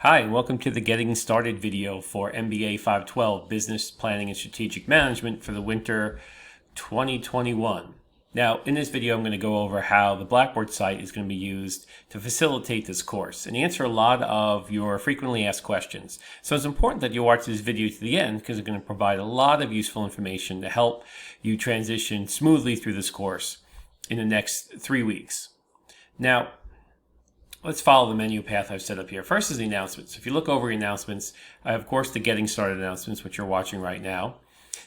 Hi, and welcome to the Getting Started video for MBA512 Business Planning and Strategic Management for the winter 2021. Now, in this video, I'm going to go over how the Blackboard site is going to be used to facilitate this course and answer a lot of your frequently asked questions. So it's important that you watch this video to the end because it's going to provide a lot of useful information to help you transition smoothly through this course in the next 3 weeks. Now, let's follow the menu path I've set up here. First is the announcements. If you look over your announcements, I have, of course, the Getting Started announcements, which you're watching right now.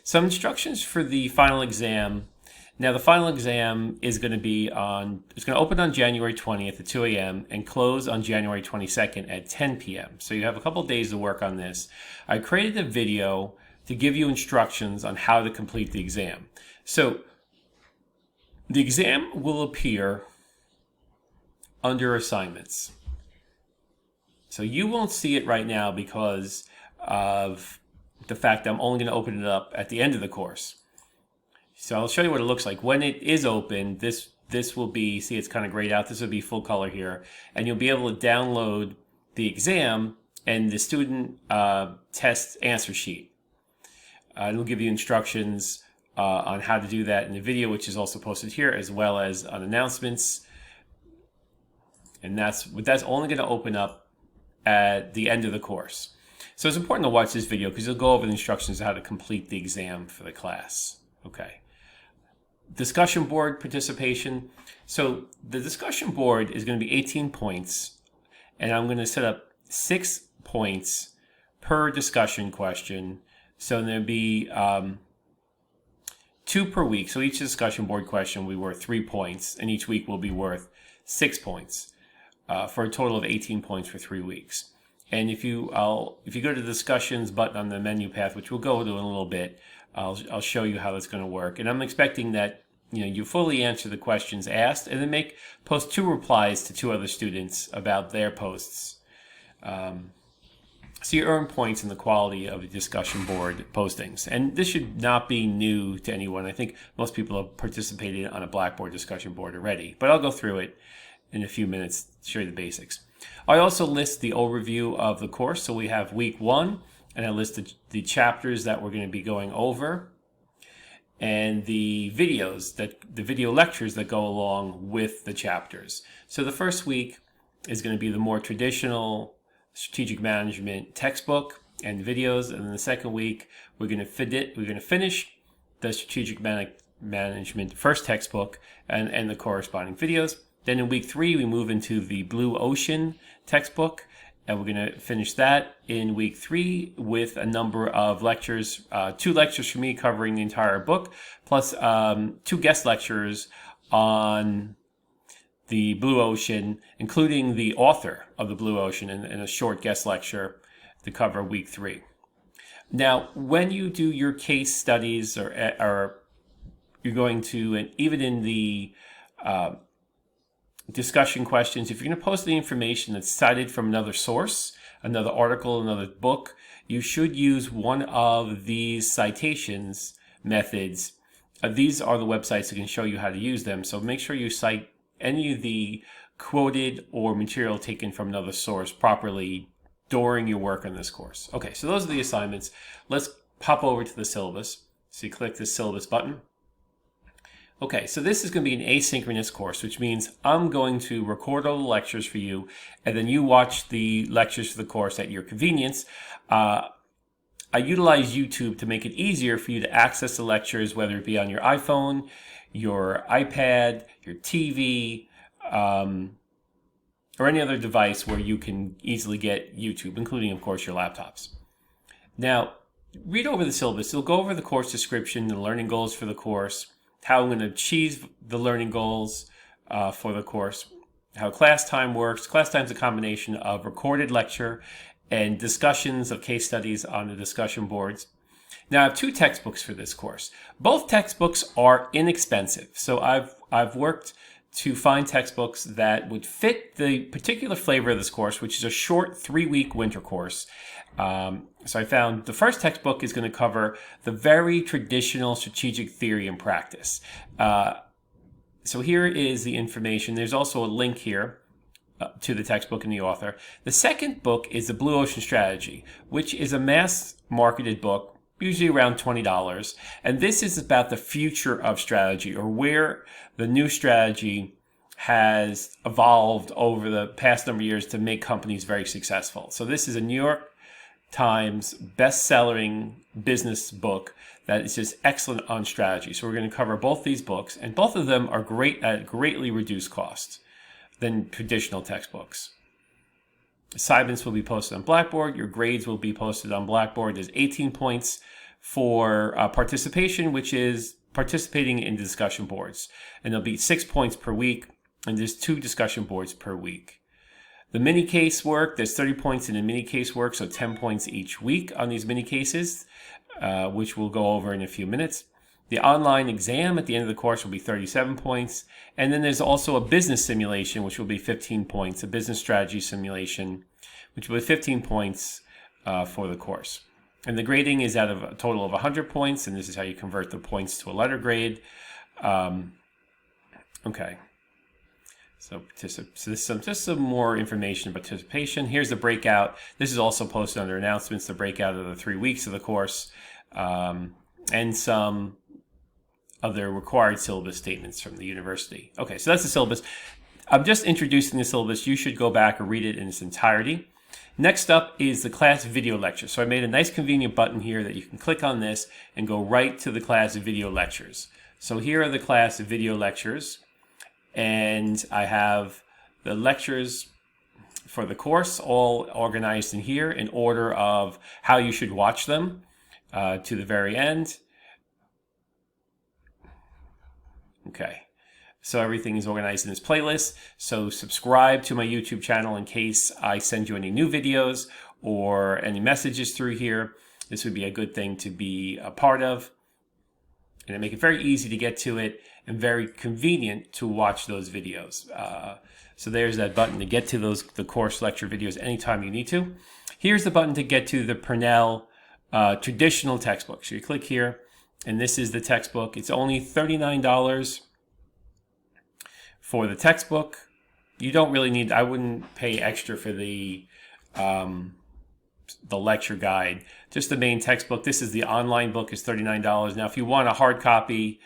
Some instructions for the final exam. Now, the final exam is going to be it's going to open on January 20th at 2 a.m. and close on January 22nd at 10 p.m. So you have a couple of days to work on this. I created a video to give you instructions on how to complete the exam. So the exam will appear under assignments. So you won't see it right now because of the fact that I'm only going to open it up at the end of the course. So I'll show you what it looks like. When it is open, this will be, see, it's kind of grayed out. This will be full color here. And you'll be able to download the exam and the student test answer sheet. It'll give you instructions on how to do that in the video, which is also posted here, as well as on announcements. And that's only going to open up at the end of the course. So it's important to watch this video because you'll go over the instructions on how to complete the exam for the class. Okay. Discussion board participation. So the discussion board is going to be 18 points. And I'm going to set up 6 points per discussion question. So there'll be 2 per week. So each discussion board question will be worth 3 points. And each week will be worth 6 points. For a total of 18 points for 3 weeks. And if you go to the discussions button on the menu path, which we'll go to in a little bit, I'll show you how that's going to work. And I'm expecting that you fully answer the questions asked, and then post 2 replies to 2 other students about their posts. So you earn points in the quality of the discussion board postings. And this should not be new to anyone. I think most people have participated on a Blackboard discussion board already, but I'll go through it in a few minutes to show you the basics. I also list the overview of the course. So we have week 1, and I list the chapters that we're going to be going over and the video lectures that go along with the chapters. So the first week is going to be the more traditional strategic management textbook and videos, and then the second week we're going to finish the strategic management first textbook and the corresponding videos. Then in week 3, we move into the Blue Ocean textbook, and we're going to finish that in week 3 with a number of lectures, 2 lectures from me covering the entire book, plus 2 guest lectures on the Blue Ocean, including the author of the Blue Ocean in a short guest lecture to cover week 3. Now, when you do your case studies or you're going to, and even in the discussion questions, if you're going to post the information that's cited from another source, another article, another book, you should use one of these citations methods. These are the websites that can show you how to use them. So make sure you cite any of the quoted or material taken from another source properly during your work on this course. Okay, so those are the assignments. Let's pop over to the syllabus. So you click the syllabus button. Okay, so this is going to be an asynchronous course, which means I'm going to record all the lectures for you, and then you watch the lectures for the course at your convenience. I utilize YouTube to make it easier for you to access the lectures, whether it be on your iPhone, your iPad, your TV, or any other device where you can easily get YouTube, including, of course, your laptops. Now, read over the syllabus. It'll go over the course description, the learning goals for the course, how I'm going to achieve the learning goals for the course, how class time works. Class time is a combination of recorded lecture and discussions of case studies on the discussion boards. Now, I have 2 textbooks for this course. Both textbooks are inexpensive. So I've worked to find textbooks that would fit the particular flavor of this course, which is a short 3-week winter course. So I found the first textbook is going to cover the very traditional strategic theory and practice. So here is the information. There's also a link here to the textbook and the author. The second book is the Blue Ocean Strategy, which is a mass marketed book, usually around $20. And this is about the future of strategy, or where the new strategy has evolved over the past number of years to make companies very successful. So this is a New York Times best-selling business book that is just excellent on strategy. So we're going to cover both these books, and both of them are great at greatly reduced costs than traditional textbooks. Assignments will be posted on Blackboard. Your grades will be posted on Blackboard. There's 18 points for participation, which is participating in discussion boards. And there'll be 6 points per week, and there's 2 discussion boards per week. The mini case work, there's 30 points in the mini case work, so 10 points each week on these mini cases, which we'll go over in a few minutes. The online exam at the end of the course will be 37 points. And then there's also a business simulation, which will be 15 points, a business strategy simulation, which will be 15 points for the course. And the grading is out of a total of 100 points, and this is how you convert the points to a letter grade. Okay. So this is just some more information about participation. Here's the breakout. This is also posted under announcements, the breakout of the 3 weeks of the course, and some other required syllabus statements from the university. Okay, so that's the syllabus. I'm just introducing the syllabus. You should go back and read it in its entirety. Next up is the class video lecture. So I made a nice convenient button here that you can click on this and go right to the class video lectures. So here are the class video lectures, and I have the lectures for the course all organized in here in order of how you should watch them to the very end. Okay, so everything is organized in this playlist. So subscribe to my YouTube channel in case I send you any new videos or any messages through here. This would be a good thing to be a part of. And I make it very easy to get to it and very convenient to watch those videos. So there's that button to get to the course lecture videos anytime you need to. Here's the button to get to the Purnell traditional textbook. So you click here, and this is the textbook. It's only $39 for the textbook. You don't really need, I wouldn't pay extra for the lecture guide. Just the main textbook. This is the online book, is $39. Now, if you want a hard copy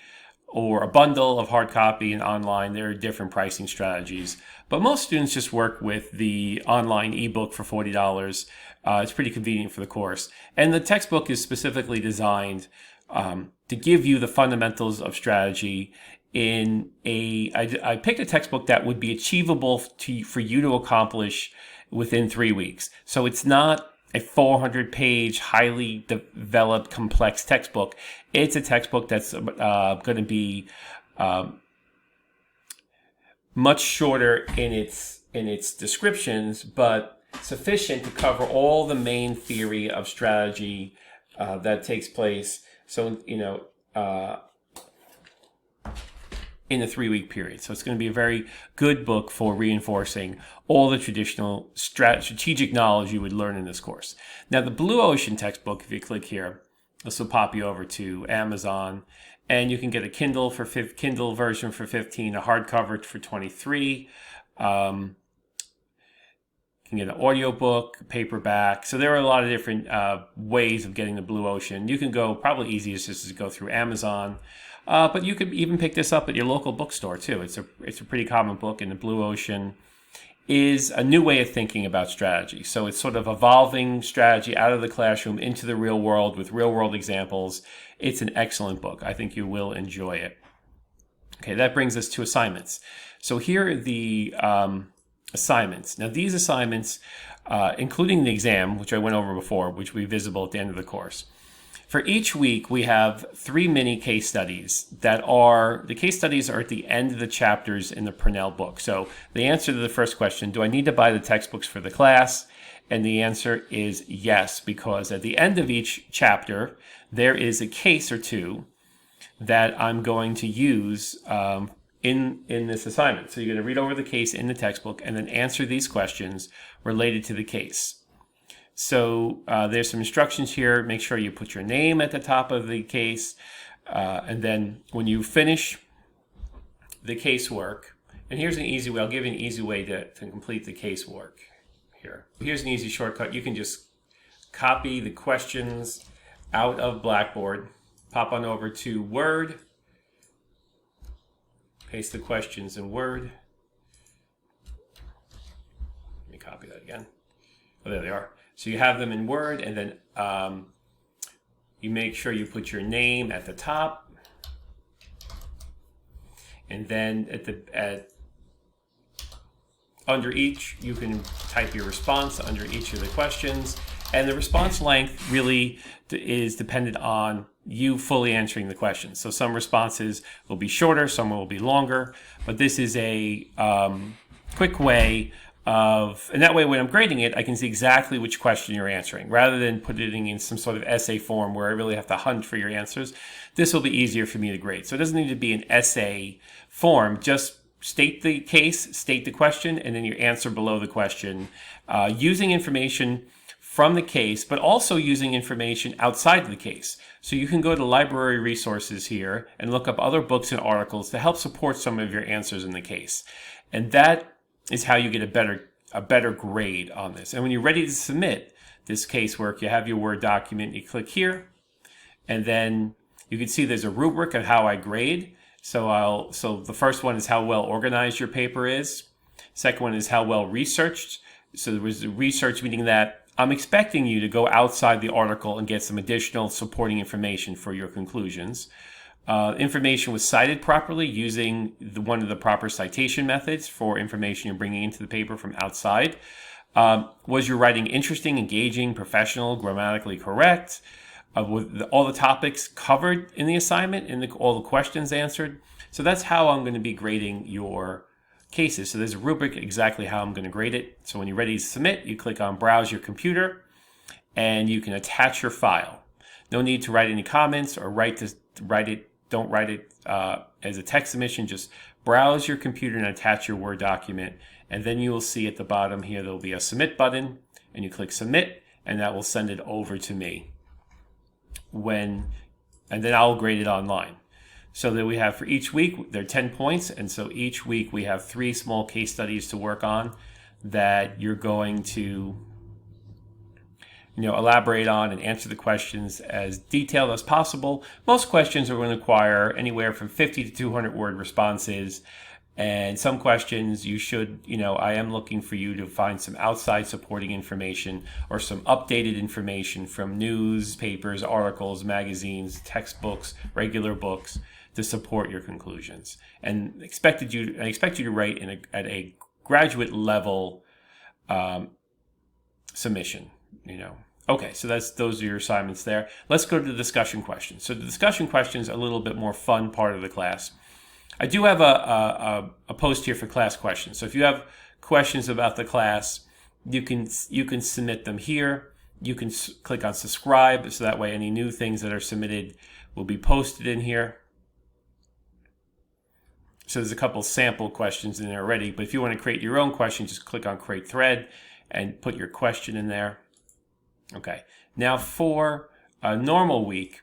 or a bundle of hard copy and online, there are different pricing strategies. But most students just work with the online ebook for $40. It's pretty convenient for the course. And the textbook is specifically designed to give you the fundamentals of strategy in I picked a textbook that would be achievable for you to accomplish within 3 weeks. So it's not a 400-page, highly developed, complex textbook. It's a textbook that's going to be much shorter in its descriptions, but sufficient to cover all the main theory of strategy that takes place. So, in a 3-week period. So it's going to be a very good book for reinforcing all the traditional strategic knowledge you would learn in this course. Now, the Blue Ocean textbook, if you click here, this will pop you over to Amazon, and you can get a Kindle version for $15, a hardcover for $23. You can get an audiobook, paperback. So there are a lot of different ways of getting the Blue Ocean. You can go, probably easiest is to go through Amazon. But you could even pick this up at your local bookstore too. It's a pretty common book, and the Blue Ocean is a new way of thinking about strategy. So it's sort of evolving strategy out of the classroom into the real world with real world examples. It's an excellent book. I think you will enjoy it. Okay, that brings us to assignments. So here are the assignments. Now these assignments, including the exam, which I went over before, which will be visible at the end of the course. For each week, we have 3 mini case studies the case studies are at the end of the chapters in the Purnell book. So the answer to the first question, do I need to buy the textbooks for the class? And the answer is yes, because at the end of each chapter, there is a case or two that I'm going to use in this assignment. So you're going to read over the case in the textbook and then answer these questions related to the case. So there's some instructions here. Make sure you put your name at the top of the case. And then when you finish the casework, And here's an easy way. I'll give you an easy way to complete the casework here. Here's an easy shortcut. You can just copy the questions out of Blackboard, pop on over to Word, paste the questions in Word. Let me copy that again. Oh, there they are. So you have them in Word, and then you make sure you put your name at the top, and then under each, you can type your response under each of the questions. And the response length really is dependent on you fully answering the question. So some responses will be shorter, some will be longer, but this is a quick way of, and that way when I'm grading it, I can see exactly which question you're answering, rather than putting it in some sort of essay form where I really have to hunt for your answers. This will be easier for me to grade. So it doesn't need to be an essay form, just state the case, state the question, and then your answer below the question, using information from the case, but also using information outside of the case. So you can go to library resources here and look up other books and articles to help support some of your answers in the case. And that is how you get a better grade on this. And when you're ready to submit this casework, you have your Word document, you click here, and then you can see there's a rubric of how I grade. So the first one is how well organized your paper is. Second one is how well researched. So there was research, meaning that I'm expecting you to go outside the article and get some additional supporting information for your conclusions. Information was cited properly using one of the proper citation methods for information you're bringing into the paper from outside. Was your writing interesting, engaging, professional, grammatically correct? With all the topics covered in the assignment and all the questions answered. So that's how I'm going to be grading your cases. So there's a rubric exactly how I'm going to grade it. So when you're ready to submit, you click on Browse Your Computer, and you can attach your file. No need to write any comments or don't write it as a text submission. Just browse your computer and attach your Word document. And then you will see at the bottom here, there'll be a Submit button, and you click Submit, and that will send it over to me. And then I'll grade it online. So that we have for each week, there are 10 points. And so each week we have 3 small case studies to work on that you're going to elaborate on and answer the questions as detailed as possible. Most questions are going to require anywhere from 50 to 200 word responses. And some questions you should, I am looking for you to find some outside supporting information or some updated information from newspapers, articles, magazines, textbooks, regular books to support your conclusions. And I expect you to write at a graduate level submission, Okay, so those are your assignments there. Let's go to the discussion questions. So the discussion questions are a little bit more fun part of the class. I do have a post here for class questions. So if you have questions about the class, you can submit them here. You can click on subscribe, so that way any new things that are submitted will be posted in here. So there's a couple sample questions in there already, but if you want to create your own question, just click on Create Thread and put your question in there. Okay, now for a normal week,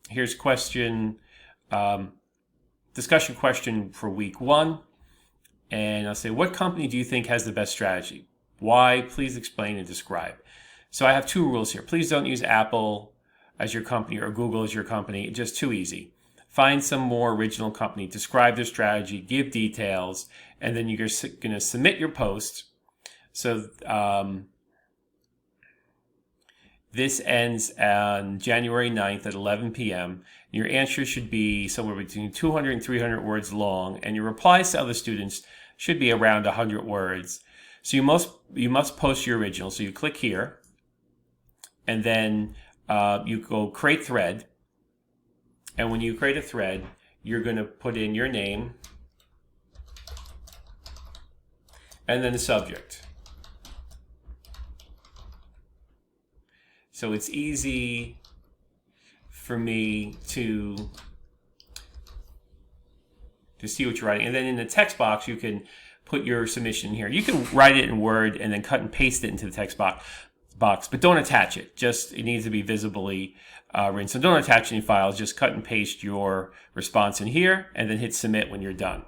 here's discussion question for week 1. And I'll say, what company do you think has the best strategy? Why? Please explain and describe. So I have 2 rules here. Please don't use Apple as your company or Google as your company. It's just too easy. Find some more original company, describe their strategy, give details, and then you're going to submit your post. So this ends on January 9th at 11 p.m. Your answer should be somewhere between 200 and 300 words long, and your replies to other students should be around 100 words. So you must post your original. So you click here, and then you go Create Thread. And when you create a thread, you're going to put in your name and then the subject. So it's easy for me to see what you're writing. And then in the text box, you can put your submission here. You can write it in Word and then cut and paste it into the text box, but don't attach it. It needs to be visibly written. So don't attach any files. Just cut and paste your response in here and then hit submit when you're done.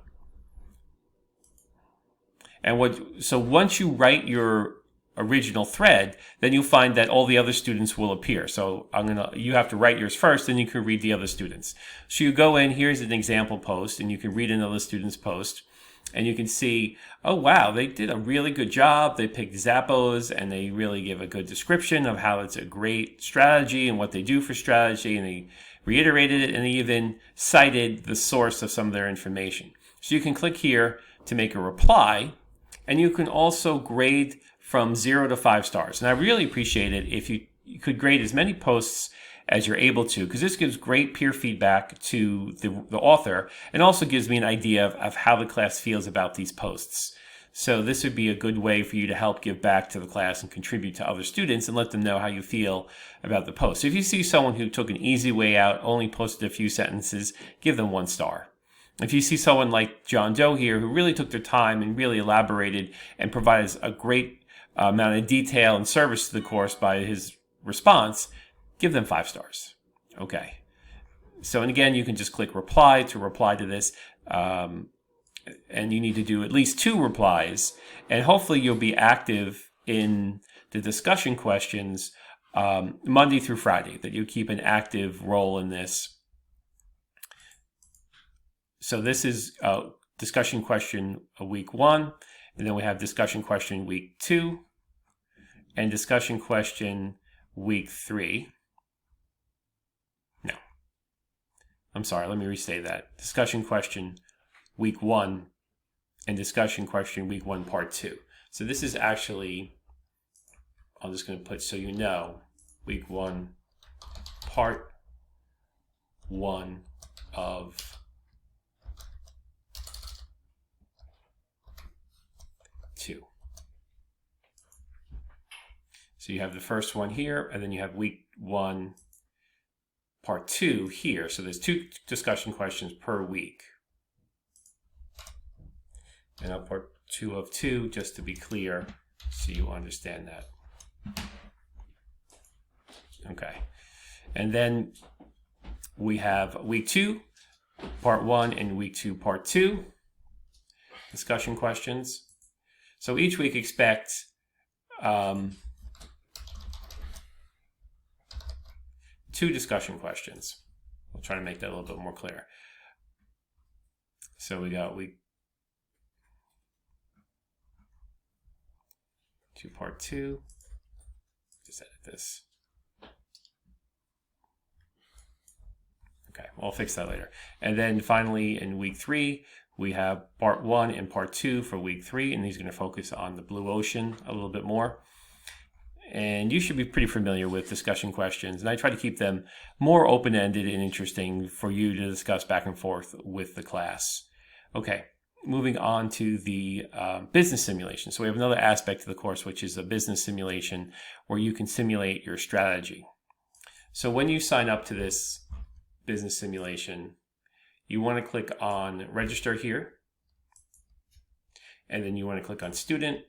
So once you write your original thread, then you'll find that all the other students will appear. So you have to write yours first, then you can read the other students. So you go in, here's an example post, and you can read another student's post. And you can see, oh wow, they did a really good job. They picked Zappos and they really give a good description of how it's a great strategy and what they do for strategy. And they reiterated it and they even cited the source of some of their information. So you can click here to make a reply, and you can also grade from 0 to 5 stars. And I really appreciate it if you could grade as many posts as you're able to, because this gives great peer feedback to the author and also gives me an idea of how the class feels about these posts. So this would be a good way for you to help give back to the class and contribute to other students and let them know how you feel about the post. So if you see someone who took an easy way out, only posted a few sentences, give them 1 star. If you see someone like John Doe here who really took their time and really elaborated and provided a great amount of detail and service to the course by his response, give them 5 stars. Okay. So, and again, you can just click reply to reply to this. And you need to do at least 2 replies. And hopefully you'll be active in the discussion questions Monday through Friday, that you keep an active role in this. So this is discussion question week 1. And then we have discussion question week 2. And discussion question week 3. I'm sorry, let me restate that. Discussion question week 1 and discussion question week 1 part 2. So this is actually, I'm just going to put so you know, week 1 part 1 of 2. So you have the first one here, and then you have week 1 part 2 here. So there's 2 discussion questions per week. And now part 2 of 2, just to be clear, so you understand that. Okay. And then we have week 2, part 1, and week 2, part 2 discussion questions. So each week expect 2 discussion questions. We'll try to make that a little bit more clear. So we got week 2, part 2. Just edit this. Okay, we'll fix that later. And then finally in week 3, we have part 1 and part 2 for week 3, and these are going to focus on the blue ocean a little bit more. And you should be pretty familiar with discussion questions, and I try to keep them more open-ended and interesting for you to discuss back and forth with the class. Okay, moving on to the business simulation. So we have another aspect of the course, which is a business simulation where you can simulate your strategy. So when you sign up to this business simulation, you want to click on register here, and then you want to click on student.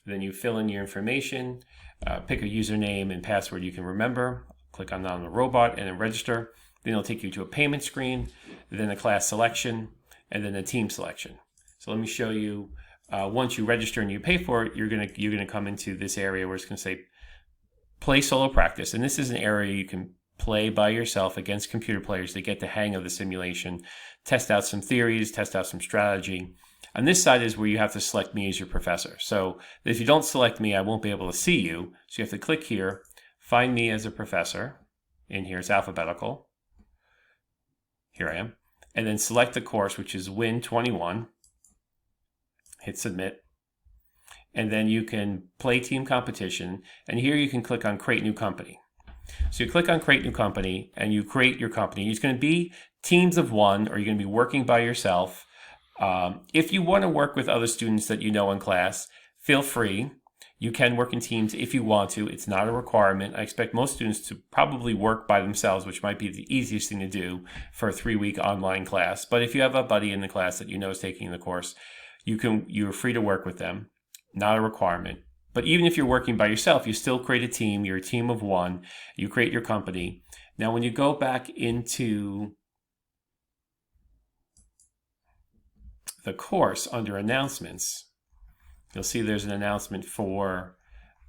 Then you fill in your information, pick a username and password you can remember, click on the robot and then register. Then it'll take you to a payment screen, then a class selection, and then a team selection. So let me show you, once you register and you pay for it, you're gonna come into this area where it's gonna say play solo practice. And this is an area you can play by yourself against computer players to get the hang of the simulation, test out some theories, test out some strategy. On this side is where you have to select me as your professor. So if you don't select me, I won't be able to see you. So you have to click here, find me as a professor. In here it's alphabetical. Here I am. And then select the course, which is Win 21. Hit submit. And then you can play team competition. And here you can click on create new company. So you click on create new company and you create your company. It's going to be teams of 1, or you're going to be working by yourself. If you want to work with other students that you know in class, feel free. You can work in teams if you want to. It's not a requirement. I expect most students to probably work by themselves, which might be the easiest thing to do for a 3-week online class. But if you have a buddy in the class that you know is taking the course, you're free to work with them. Not a requirement. But even if you're working by yourself, you still create a team. You're a team of 1. You create your company. Now, when you go back into the course under announcements, you'll see there's an announcement for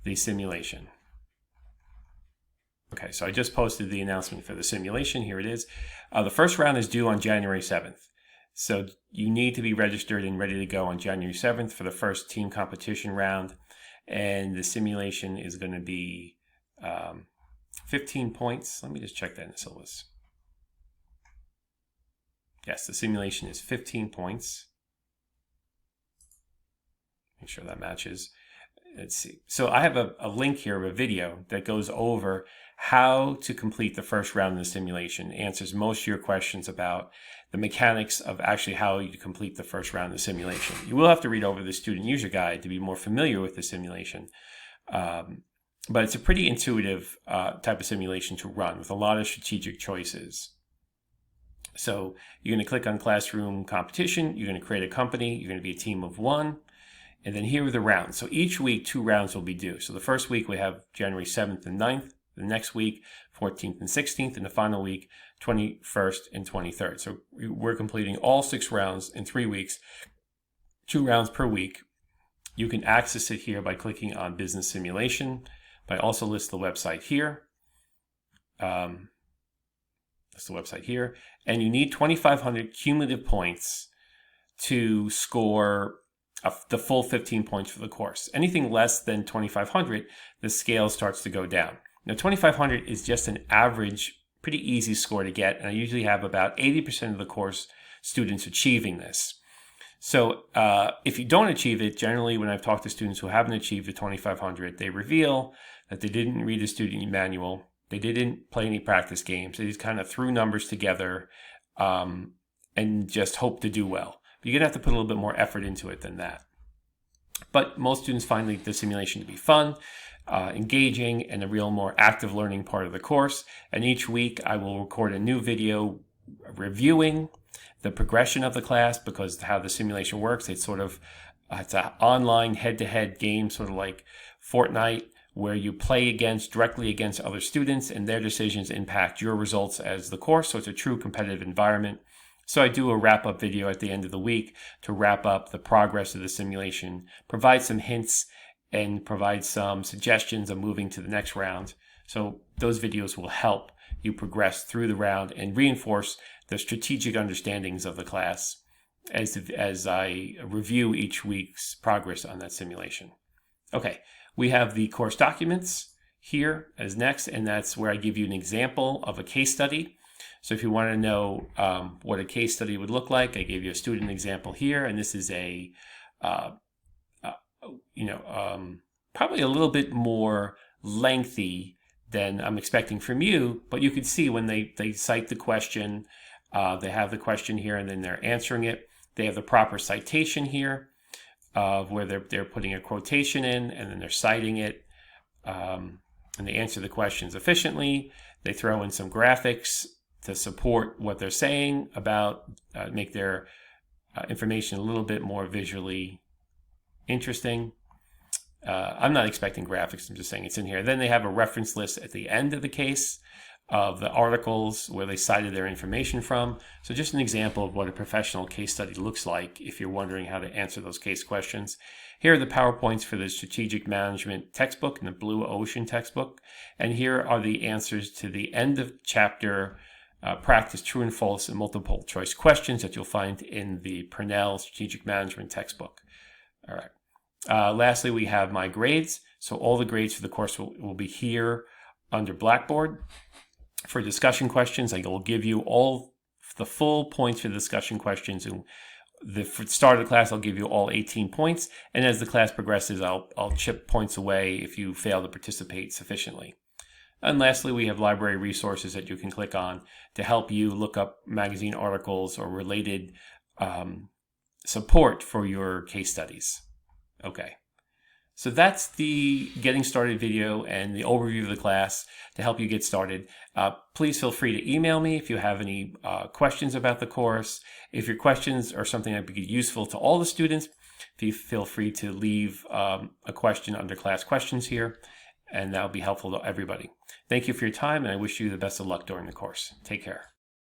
the simulation. Okay, so I just posted the announcement for the simulation. Here it is. The first round is due on January 7th. So you need to be registered and ready to go on January 7th for the first team competition round. And the simulation is going to be 15 points. Let me just check that in the syllabus. Yes, the simulation is 15 points. Make sure that matches. Let's see. So I have a link here of a video that goes over how to complete the first round of the simulation. It answers most of your questions about the mechanics of actually how you complete the first round of the simulation. You will have to read over the student user guide to be more familiar with the simulation. But it's a pretty intuitive type of simulation to run with a lot of strategic choices. So you're going to click on Classroom Competition. You're going to create a company. You're going to be a team of 1. And then here are the rounds. So each week, 2 rounds will be due. So the first week we have January 7th and 9th. The next week, 14th and 16th. And the final week, 21st and 23rd. So we're completing all 6 rounds in 3 weeks, 2 rounds per week. You can access it here by clicking on Business Simulation. But I also list the website here. That's the website here. And you need 2,500 cumulative points to score the full 15 points for the course. Anything less than 2,500, the scale starts to go down. Now, 2,500 is just an average, pretty easy score to get, and I usually have about 80% of the course students achieving this. So if you don't achieve it, generally when I've talked to students who haven't achieved the 2,500, they reveal that they didn't read the student manual, they didn't play any practice games, they just kind of threw numbers together and just hope to do well. You're going to have to put a little bit more effort into it than that. But most students find the simulation to be fun, engaging, and a real more active learning part of the course. And each week I will record a new video reviewing the progression of the class, because how the simulation works, it's an online head-to-head game, sort of like Fortnite, where you play directly against other students, and their decisions impact your results as the course. So it's a true competitive environment. So I do a wrap-up video at the end of the week to wrap up the progress of the simulation, provide some hints, and provide some suggestions of moving to the next round. So those videos will help you progress through the round and reinforce the strategic understandings of the class as I review each week's progress on that simulation. Okay, we have the course documents here as next, and that's where I give you an example of a case study. So if you want to know what a case study would look like, I gave you a student example here, and this is probably a little bit more lengthy than I'm expecting from you, but you can see when they cite the question, they have the question here, and then they're answering it. They have the proper citation here, where they're putting a quotation in, and then they're citing it, and they answer the questions efficiently. They throw in some graphics to support what they're saying about, make their information a little bit more visually interesting. I'm not expecting graphics, I'm just saying it's in here. Then they have a reference list at the end of the case of the articles where they cited their information from. So just an example of what a professional case study looks like if you're wondering how to answer those case questions. Here are the PowerPoints for the Strategic Management textbook and the Blue Ocean textbook. And here are the answers to the end of chapter practice true and false and multiple choice questions that you'll find in the Purnell Strategic Management textbook. All right. Lastly, we have my grades. So all the grades for the course will be here under Blackboard. For discussion questions, I will give you all the full points for the discussion questions. And for the start of the class, I'll give you all 18 points. And as the class progresses, I'll chip points away if you fail to participate sufficiently. And lastly, we have library resources that you can click on to help you look up magazine articles or related support for your case studies. Okay, so that's the getting started video and the overview of the class to help you get started. Please feel free to email me if you have any questions about the course. If your questions are something that would be useful to all the students, feel free to leave a question under class questions here, and that will be helpful to everybody. Thank you for your time, and I wish you the best of luck during the course. Take care.